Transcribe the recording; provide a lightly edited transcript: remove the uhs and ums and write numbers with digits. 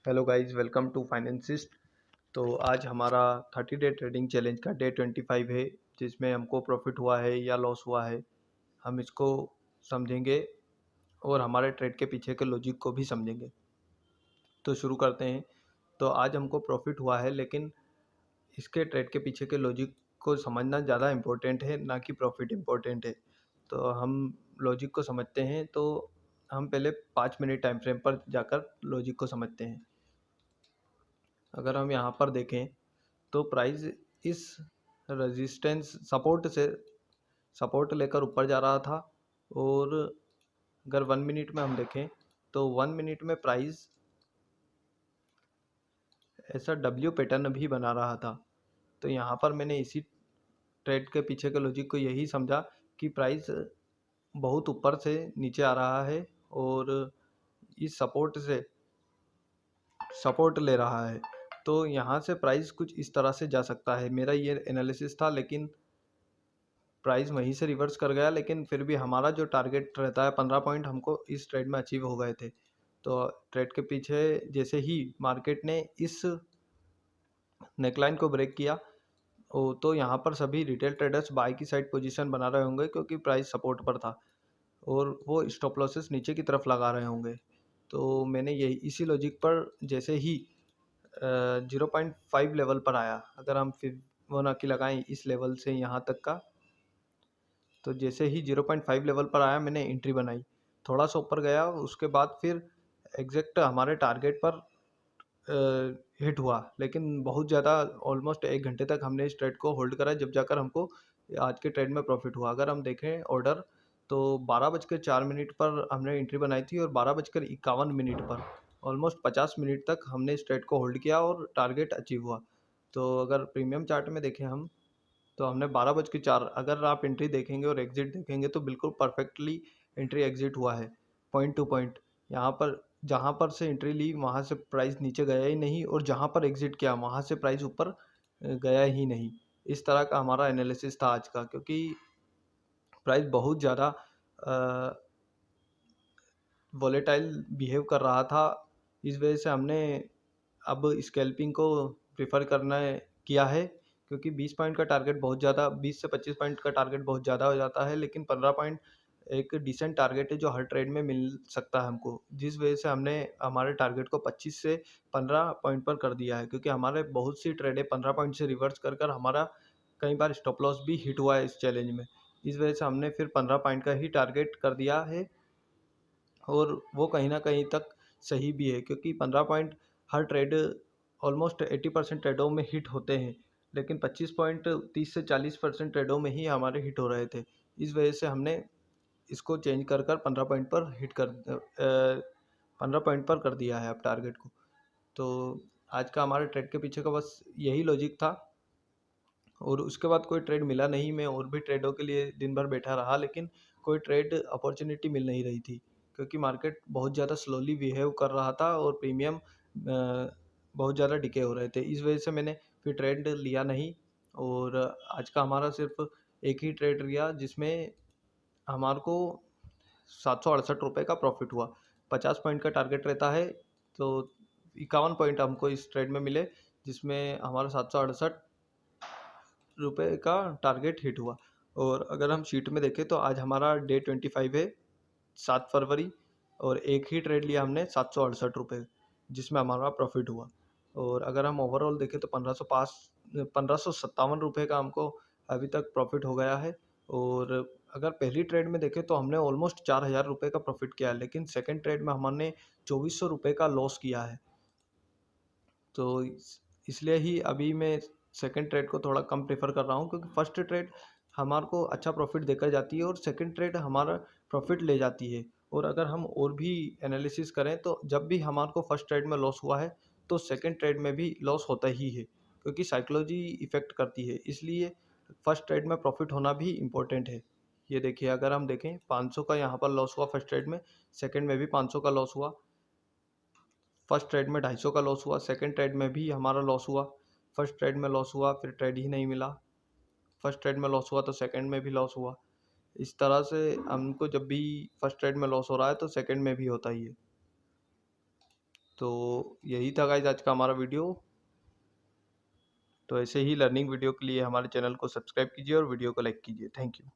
Hello guys, welcome to Financist. तो आज हमारा 30 डे ट्रेडिंग चैलेंज का डे 25 है, जिसमें हमको प्रॉफिट हुआ है या लॉस हुआ है, हम इसको समझेंगे और हमारे ट्रेड के पीछे के लॉजिक को भी समझेंगे। तो शुरू करते हैं। तो आज हमको प्रॉफिट हुआ है, लेकिन इसके ट्रेड के पीछे के लॉजिक को समझना ज़्यादा इम्पोर्टेंट है, ना कि प्रॉफिट इम्पोर्टेंट है। तो हम लॉजिक को समझते हैं। तो हम पहले 5 मिनट टाइम फ्रेम पर जाकर लॉजिक को समझते हैं। अगर हम यहाँ पर देखें तो प्राइस इस रेजिस्टेंस सपोर्ट लेकर ऊपर जा रहा था। और अगर 1 मिनट में हम देखें तो 1 मिनट में प्राइस ऐसा डब्ल्यू पैटर्न भी बना रहा था। तो यहाँ पर मैंने इसी ट्रेड के पीछे के लॉजिक को यही समझा कि प्राइस बहुत ऊपर से नीचे आ रहा है और इस सपोर्ट से सपोर्ट ले रहा है। तो यहाँ से प्राइस कुछ इस तरह से जा सकता है। मेरा ये एनालिसिस था, लेकिन प्राइस वहीं से रिवर्स कर गया। लेकिन फिर भी हमारा जो टारगेट रहता है 15 पॉइंट, हमको इस ट्रेड में अचीव हो गए थे। तो ट्रेड के पीछे जैसे ही मार्केट ने इस नेकलाइन को ब्रेक किया, तो यहाँ पर सभी रिटेल ट्रेडर्स बाय की साइड पोजीशन बना रहे होंगे, क्योंकि प्राइस सपोर्ट पर था और वो स्टॉप लॉसेस नीचे की तरफ लगा रहे होंगे। तो मैंने यही इसी लॉजिक पर जैसे ही 0.5 लेवल पर आया, अगर हम फिबोनाची लगाएं इस लेवल से यहाँ तक का, तो जैसे ही 0.5 लेवल पर आया मैंने एंट्री बनाई। थोड़ा सा ऊपर गया, उसके बाद फिर एग्जैक्ट हमारे टारगेट पर हिट हुआ। लेकिन बहुत ज़्यादा ऑलमोस्ट 1 घंटे तक हमने इस ट्रेड को होल्ड करा, जब जाकर हमको आज के ट्रेड में प्रॉफिट हुआ। अगर हम देखें ऑर्डर, तो 12 बज के 4 मिनट पर हमने एंट्री बनाई थी और 12 बज कर 51 मिनट पर ऑलमोस्ट 50 मिनट तक हमने इस ट्रेड को होल्ड किया और टारगेट अचीव हुआ। तो अगर प्रीमियम चार्ट में देखें हम, तो हमने 12 बज के 4, अगर आप एंट्री देखेंगे और एग्जिट देखेंगे तो बिल्कुल परफेक्टली एंट्री एग्जिट हुआ है, पॉइंट टू पॉइंट। यहाँ पर जहाँ पर से एंट्री ली वहाँ से प्राइस नीचे गया ही नहीं, और जहाँ पर एग्जिट किया वहाँ से प्राइस ऊपर गया ही नहीं। इस तरह का हमारा एनालिसिस था आज का, क्योंकि प्राइस बहुत ज़्यादा वॉलेटाइल बिहेव कर रहा था। इस वजह से हमने अब स्कैल्पिंग को प्रेफर करना किया है, क्योंकि 20 पॉइंट का टारगेट बहुत ज़्यादा, 20 से 25 पॉइंट का टारगेट बहुत ज़्यादा हो जाता है, लेकिन 15 पॉइंट एक डिसेंट टारगेट है जो हर ट्रेड में मिल सकता है हमको। जिस वजह से हमने हमारे टारगेट को 25 से 15 पॉइंट पर कर दिया है, क्योंकि हमारे बहुत सी ट्रेडें 15 पॉइंट से रिवर्स कर कर हमारा कई बार स्टॉप लॉस भी हिट हुआ है इस चैलेंज में। इस वजह से हमने फिर 15 पॉइंट का ही टारगेट कर दिया है, और वो कहीं ना कहीं तक सही भी है, क्योंकि 15 पॉइंट हर ट्रेड ऑलमोस्ट 80% ट्रेडों में हिट होते हैं, लेकिन 25 पॉइंट 30 से 40% ट्रेडों में ही हमारे हिट हो रहे थे। इस वजह से हमने इसको चेंज कर कर 15 पॉइंट पर 15 पॉइंट पर कर दिया है अब टारगेट को। तो आज का हमारे ट्रेड के पीछे का बस यही लॉजिक था, और उसके बाद कोई ट्रेड मिला नहीं। मैं और भी ट्रेडों के लिए दिन भर बैठा रहा, लेकिन कोई ट्रेड अपॉर्चुनिटी मिल नहीं रही थी, क्योंकि मार्केट बहुत ज़्यादा स्लोली बिहेव कर रहा था और प्रीमियम बहुत ज़्यादा डिके हो रहे थे। इस वजह से मैंने फिर ट्रेड लिया नहीं, और आज का हमारा सिर्फ एक ही ट्रेड लिया, जिसमें हमारे को 768 रुपये का प्रॉफिट हुआ। 50 पॉइंट का टारगेट रहता है, तो 51 पॉइंट हमको इस ट्रेड में मिले, जिसमें हमारा 768 रुपये का टारगेट हिट हुआ। और अगर हम शीट में देखें तो आज हमारा डे 25 है, 7 फरवरी, और एक ही ट्रेड लिया हमने 768 रुपये, जिसमें हमारा प्रॉफिट हुआ। और अगर हम ओवरऑल देखें तो 1557 रुपये का हमको अभी तक प्रॉफिट हो गया है। और अगर पहली ट्रेड में देखें तो हमने ऑलमोस्ट 4000 रुपये का प्रॉफिट किया है, लेकिन सेकेंड ट्रेड में हमने 2400 रुपये का लॉस किया है। तो इसलिए ही अभी मैं सेकंड ट्रेड को थोड़ा कम प्रेफर कर रहा हूँ, क्योंकि फर्स्ट ट्रेड हमारे को अच्छा प्रॉफिट देकर जाती है और सेकंड ट्रेड हमारा प्रॉफिट ले जाती है। और अगर हम और भी एनालिसिस करें तो जब भी हमारे को फर्स्ट ट्रेड में लॉस हुआ है, तो सेकंड ट्रेड में भी लॉस होता ही है, क्योंकि साइकोलॉजी इफेक्ट करती है। इसलिए फर्स्ट ट्रेड में प्रॉफिट होना भी इम्पोर्टेंट है। ये देखिए, अगर हम देखें 500 का यहाँ पर लॉस हुआ फर्स्ट ट्रेड में, सेकंड में भी 500 का लॉस हुआ, फर्स्ट ट्रेड में 250 का लॉस हुआ, सेकंड ट्रेड में भी हमारा लॉस हुआ। फर्स्ट ट्रेड में लॉस हुआ, फिर ट्रेड ही नहीं मिला। फर्स्ट ट्रेड में लॉस हुआ तो सेकंड में भी लॉस हुआ। इस तरह से हमको जब भी फर्स्ट ट्रेड में लॉस हो रहा है तो सेकंड में भी होता ही है। तो यही था गाइस आज का हमारा वीडियो। तो ऐसे ही लर्निंग वीडियो के लिए हमारे चैनल को सब्सक्राइब कीजिए और वीडियो को लाइक कीजिए। Thank you.